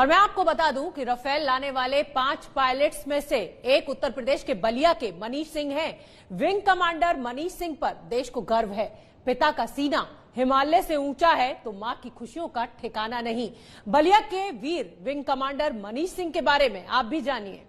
और मैं आपको बता दूं कि राफेल लाने वाले 5 पायलट्स में से एक उत्तर प्रदेश के बलिया के मनीष सिंह हैं। विंग कमांडर मनीष सिंह पर देश को गर्व है। पिता का सीना हिमालय से ऊंचा है तो मां की खुशियों का ठिकाना नहीं। बलिया के वीर विंग कमांडर मनीष सिंह के बारे में आप भी जानिए।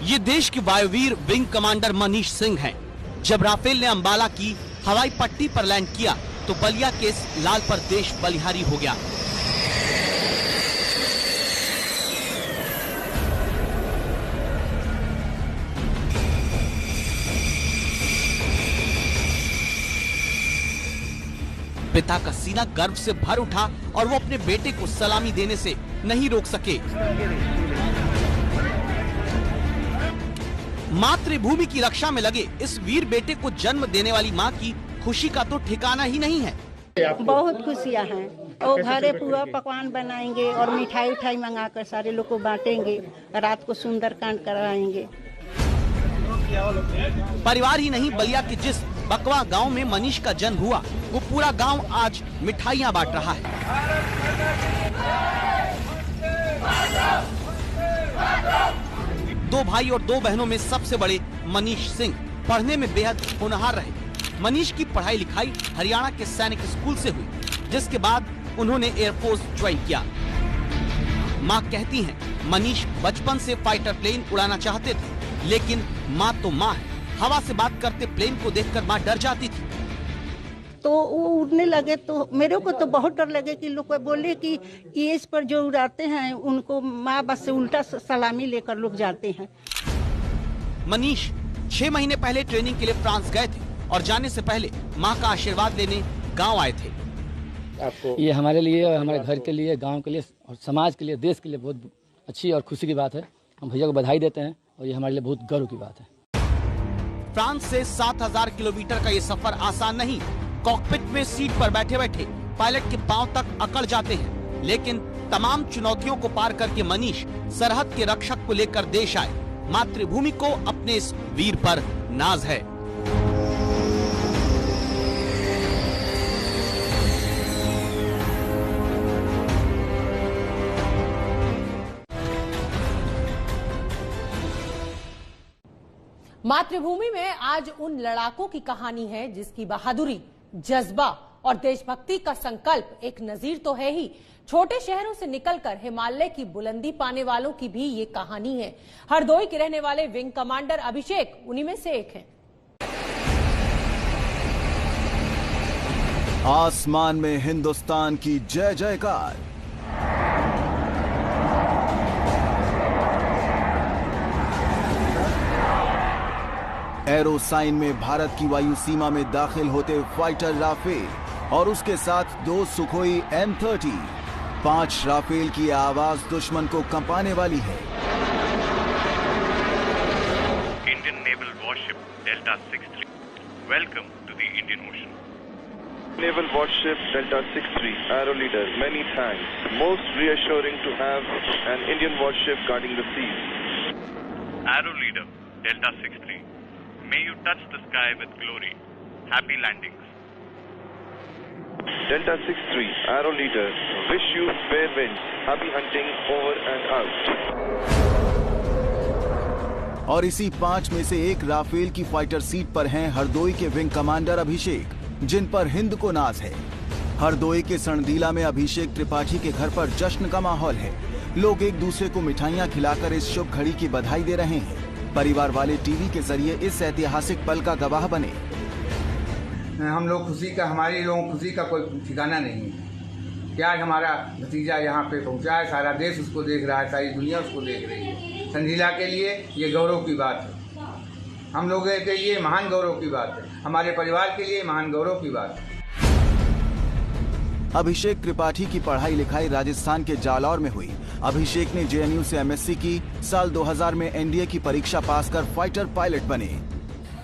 ये देश के वायुवीर विंग कमांडर मनीष सिंह हैं। जब राफेल ने अंबाला की हवाई पट्टी पर लैंड किया तो बलिया के इस लाल पर देश बलिहारी हो गया। पिता का सीना गर्व से भर उठा और वो अपने बेटे को सलामी देने से नहीं रोक सके। मातृभूमि की रक्षा में लगे इस वीर बेटे को जन्म देने वाली मां की खुशी का तो ठिकाना ही नहीं है। बहुत खुशियां हैं और घरे पूरा पकवान बनाएंगे और मिठाई उठाई मंगाकर सारे लोग को बांटेंगे। रात को सुंदरकांड कराएंगे। परिवार ही नहीं, बलिया के जिस बकवा गांव में मनीष का जन्म हुआ वो पूरा गांव आज मिठाइयां बांट रहा है। दो भाई और 2 बहनों में सबसे बड़े मनीष सिंह पढ़ने में बेहद होनहार रहे। मनीष की पढ़ाई लिखाई हरियाणा के सैनिक स्कूल से हुई, जिसके बाद उन्होंने एयरफोर्स ज्वाइन किया। मां कहती हैं मनीष बचपन से फाइटर प्लेन उड़ाना चाहते थे, लेकिन मां तो मां है। हवा से बात करते प्लेन को देखकर मां डर जाती थी। तो वो उड़ने लगे तो मेरे को तो बहुत डर लगे कि लोग बोले कि इस पर जो उड़ाते हैं उनको माँ बस से उल्टा सलामी लेकर लोग जाते हैं। मनीष 6 महीने पहले ट्रेनिंग के लिए फ्रांस गए थे और जाने से पहले मां का आशीर्वाद लेने गांव आए थे। आपको ये हमारे लिए, हमारे घर के लिए, गांव के लिए और समाज के लिए, देश के लिए बहुत अच्छी और खुशी की बात है। हम भैया को बधाई देते हैं और ये हमारे लिए बहुत गर्व की बात है। फ्रांस से 7000 किलोमीटर का ये सफर आसान नहीं। कॉकपिट में सीट पर बैठे बैठे पायलट के पांव तक अकड़ जाते हैं, लेकिन तमाम चुनौतियों को पार करके मनीष सरहद के रक्षक को लेकर देश आए। मातृभूमि को अपने इस वीर पर नाज है। मातृभूमि में आज उन लड़ाकों की कहानी है जिसकी बहादुरी, जज्बा और देशभक्ति का संकल्प एक नजीर तो है ही, छोटे शहरों से निकलकर हिमालय की बुलंदी पाने वालों की भी ये कहानी है। हरदोई के रहने वाले विंग कमांडर अभिषेक उन्हीं में से एक हैं। आसमान में हिंदुस्तान की जय जयकार। एरोसाइन में भारत की वायु सीमा में दाखिल होते फाइटर राफेल और उसके साथ 2 सुखोई M30। 5 राफेल की आवाज दुश्मन को कंपाने वाली है। Indian Naval Warship Delta 63. Welcome to the Indian Ocean. Naval Warship Delta 63, Arrow Leader, many thanks. Most reassuring to have an Indian warship guarding the seas. Arrow Leader Delta 63. May you touch the sky with glory. Happy landings. Delta 63, Arrow Leader, wish you fair winds. Happy hunting over and out. और इसी 5 में से एक Rafale की fighter seat पर हैं हरदोई के wing commander अभिषेक, जिन पर हिंद को नाज है। हरदोई के सणदीला में अभिषेक त्रिपाठी के घर पर जश्न का माहौल है। लोग एक दूसरे को मिठाइयां खिलाकर इस शुभ घड़ी की बधाई दे रहे हैं। परिवार वाले टीवी के जरिए इस ऐतिहासिक पल का गवाह बने। हम लोग खुशी का, हमारे लोगों खुशी का कोई ठिकाना नहीं है। क्या हमारा भतीजा यहाँ पे पहुँचा है, सारा देश उसको देख रहा है, सारी दुनिया उसको देख रही है। संजीला के लिए ये गौरव की बात है, हम लोगों के लिए महान गौरव की बात है, हमारे परिवार के लिए महान गौरव की बात है। अभिषेक त्रिपाठी की पढ़ाई लिखाई राजस्थान के जालौर में हुई। अभिषेक ने JNU से MSc की। साल 2000 में NDA की परीक्षा पास कर फाइटर पायलट बने।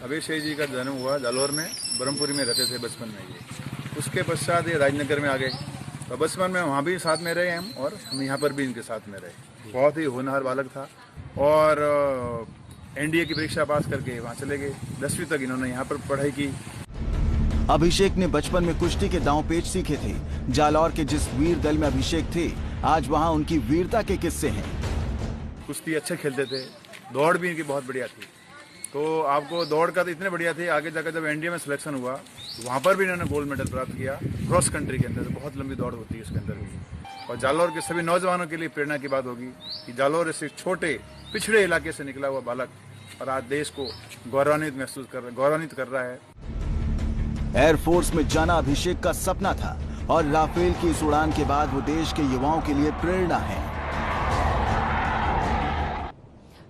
अभिषेक जी का जन्म हुआ जालौर में, ब्रह्मपुरी में रहते थे बचपन में ये। उसके पश्चात ये राजनगर में आ गए, तो बचपन में वहाँ भी साथ में रहे हम और हम यहाँ पर भी इनके साथ में रहे। बहुत ही होनहार बालक था और NDA की परीक्षा पास करके वहाँ चले गए। 10वीं तक इन्होंने यहाँ पर पढ़ाई की। अभिषेक ने बचपन में कुश्ती के दांव पेच सीखे थे। जालौर के जिस वीर दल में अभिषेक थे, आज वहां उनकी वीरता के किस्से हैं। कुश्ती अच्छे खेलते थे, दौड़ भी इनकी बहुत बढ़िया थी। तो आपको दौड़ का तो इतने बढ़िया थे, आगे जाकर जब एनडीए में सिलेक्शन हुआ तो वहाँ पर भी इन्होंने गोल्ड मेडल प्राप्त किया। क्रॉस कंट्री के अंदर बहुत लंबी दौड़ होती है उसके अंदर भी। और जालौर के सभी नौजवानों के लिए प्रेरणा की बात होगी कि जालौर से छोटे पिछड़े इलाके से निकला हुआ बालक और आज देश को गौरवान्वित कर रहा है। एयरफोर्स में जाना अभिषेक का सपना था और राफेल की इस उड़ान के बाद वो देश के युवाओं के लिए प्रेरणा है।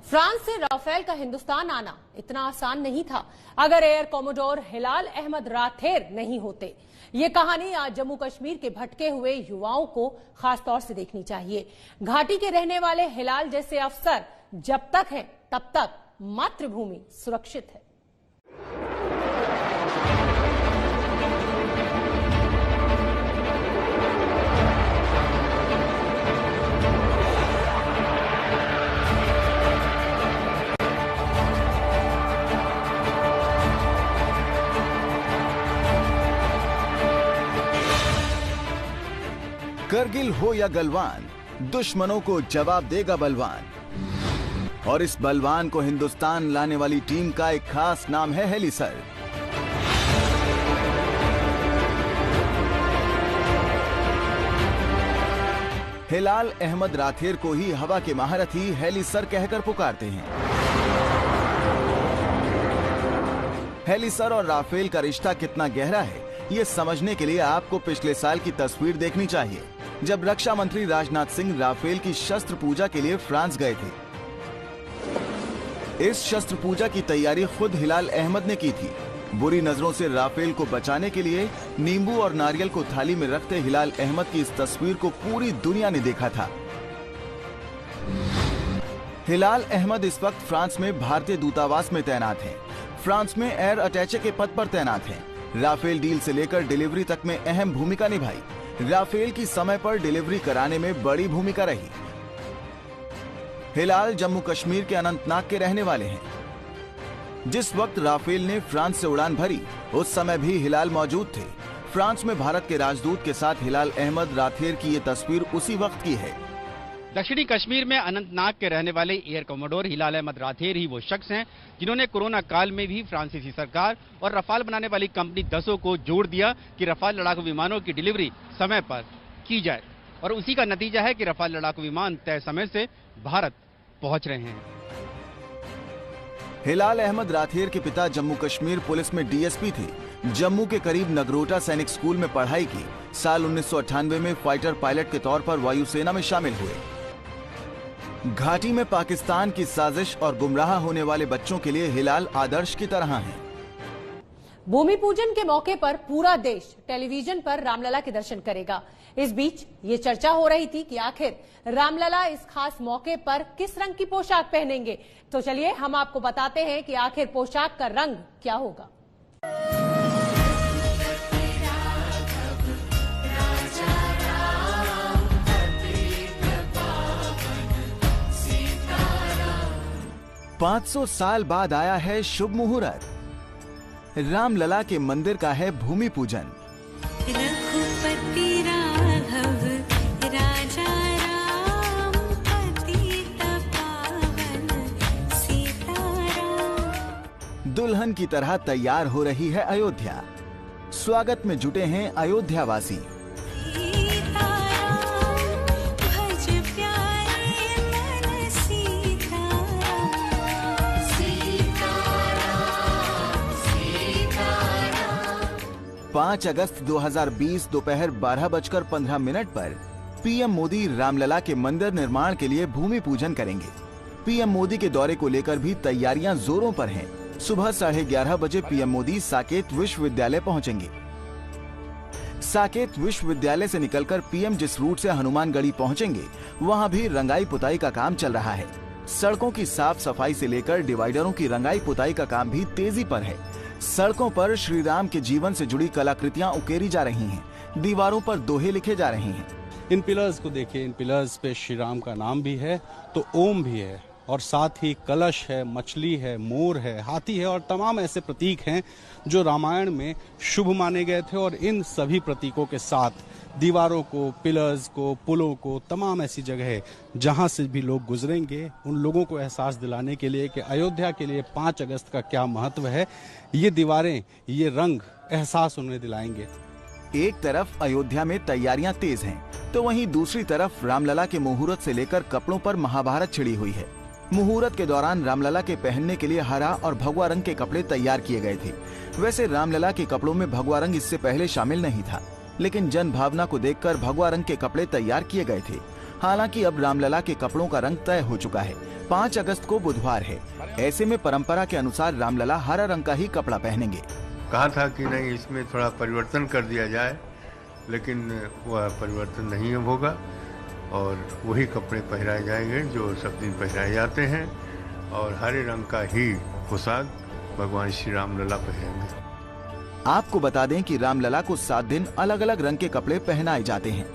फ्रांस से राफेल का हिंदुस्तान आना इतना आसान नहीं था अगर एयर कॉमोडोर हिलाल अहमद राथेर नहीं होते। ये कहानी आज जम्मू कश्मीर के भटके हुए युवाओं को खासतौर से देखनी चाहिए। घाटी के रहने वाले हिलाल जैसे अफसर जब तक हैं तब तक मातृभूमि सुरक्षित है। करगिल हो या गलवान, दुश्मनों को जवाब देगा बलवान। और इस बलवान को हिंदुस्तान लाने वाली टीम का एक खास नाम है हेलिसर। हिलाल अहमद राथेर को ही हवा के महारथी हेलिसर कहकर पुकारते हैं। हेलिसर और राफेल का रिश्ता कितना गहरा है, ये समझने के लिए आपको पिछले साल की तस्वीर देखनी चाहिए, जब रक्षा मंत्री राजनाथ सिंह राफेल की शस्त्र पूजा के लिए फ्रांस गए थे। इस शस्त्र पूजा की तैयारी खुद हिलाल अहमद ने की थी। बुरी नजरों से राफेल को बचाने के लिए नींबू और नारियल को थाली में रखते हिलाल अहमद की इस तस्वीर को पूरी दुनिया ने देखा था। हिलाल अहमद इस वक्त फ्रांस में भारतीय दूतावास में तैनात हैं। फ्रांस में एयर अटैचे के पद पर तैनात हैं। राफेल डील से लेकर डिलीवरी तक में अहम भूमिका निभाई। राफेल की समय पर डिलीवरी कराने में बड़ी भूमिका रही। हिलाल जम्मू कश्मीर के अनंतनाग के रहने वाले हैं। जिस वक्त राफेल ने फ्रांस से उड़ान भरी, उस समय भी हिलाल मौजूद थे। फ्रांस में भारत के राजदूत के साथ हिलाल अहमद राथेर की ये तस्वीर उसी वक्त की है। दक्षिणी कश्मीर में अनंतनाग के रहने वाले एयर कमोडोर हिलाल अहमद राथेर ही वो शख्स हैं जिन्होंने कोरोना काल में भी फ्रांसीसी सरकार और रफाल बनाने वाली कंपनी दसों को जोड़ दिया कि रफाल लड़ाकू विमानों की डिलीवरी समय पर की जाए। और उसी का नतीजा है कि रफाल लड़ाकू विमान तय समय से भारत पहुंच रहे हैं। हिलाल अहमद राथेर के पिता जम्मू कश्मीर पुलिस में डीएसपी थे। जम्मू के करीब नगरोटा सैनिक स्कूल में पढ़ाई की। साल 1998 में फाइटर पायलट के तौर पर वायुसेना में शामिल हुए। घाटी में पाकिस्तान की साजिश और गुमराह होने वाले बच्चों के लिए हिलाल आदर्श की तरह हैं। भूमि पूजन के मौके पर पूरा देश टेलीविजन पर रामलला के दर्शन करेगा। इस बीच ये चर्चा हो रही थी कि आखिर रामलला इस खास मौके पर किस रंग की पोशाक पहनेंगे। तो चलिए हम आपको बताते हैं कि आखिर पोशाक का रंग क्या होगा। $500 साल बाद आया है शुभ मुहूर्त। रामलला के मंदिर का है भूमि पूजन। रघुपति राघव राजा राम पतित पावन सीताराम। दुल्हन की तरह तैयार हो रही है अयोध्या। स्वागत में जुटे हैं अयोध्यावासी। भज प्यारे मन सीताराम। 5 अगस्त 2020 दोपहर 12:15 पर पीएम मोदी रामलला के मंदिर निर्माण के लिए भूमि पूजन करेंगे। पीएम मोदी के दौरे को लेकर भी तैयारियां जोरों पर हैं। सुबह 11:30 बजे पीएम मोदी साकेत विश्वविद्यालय पहुंचेंगे। साकेत विश्वविद्यालय से निकलकर पीएम जिस रूट से हनुमानगढ़ी पहुंचेंगे, वहां भी रंगाई पुताई का काम चल रहा है। सड़कों की साफ सफाई से लेकर डिवाइडरों की रंगाई पुताई का काम भी तेजी पर है। सड़कों पर श्री राम के जीवन से जुड़ी कलाकृतियां उकेरी जा रही हैं। दीवारों पर दोहे लिखे जा रहे हैं। इन पिलर्स को देखिए, इन पिलर्स पे श्री राम का नाम भी है तो ओम भी है। और साथ ही कलश है, मछली है, मोर है, हाथी है और तमाम ऐसे प्रतीक हैं जो रामायण में शुभ माने गए थे। और इन सभी प्रतीकों के साथ दीवारों को, पिलर्स को, पुलों को, तमाम ऐसी जगह जहां से भी लोग गुजरेंगे उन लोगों को एहसास दिलाने के लिए कि अयोध्या के लिए 5 अगस्त का क्या महत्व है, ये दीवारें, ये रंग एहसास उन्हें दिलाएंगे। एक तरफ अयोध्या में तैयारियां तेज हैं, तो वहीं दूसरी तरफ रामलला के मुहूर्त से लेकर कपड़ों पर महाभारत छिड़ी हुई है। मुहूर्त के दौरान रामलला के पहनने के लिए हरा और भगवा रंग के कपड़े तैयार किए गए थे। वैसे रामलला के कपड़ों में भगवा रंग इससे पहले शामिल नहीं था, लेकिन जन भावना को देखकर भगवा रंग के कपड़े तैयार किए गए थे। हालांकि अब रामलला के कपड़ों का रंग तय हो चुका है। 5 अगस्त को बुधवार है, ऐसे में परंपरा के अनुसार रामलला हरा रंग का ही कपड़ा पहनेंगे। कहा था कि नहीं, इसमें थोड़ा परिवर्तन कर दिया जाए, लेकिन वह परिवर्तन नहीं होगा और वही कपड़े पहनाए जाएंगे जो सब दिन पहनाए जाते हैं और हरे रंग का ही पोशाक भगवान श्री रामलला पहनेंगे। आपको बता दें कि रामलला को 7 दिन अलग अलग रंग के कपड़े पहनाए जाते हैं।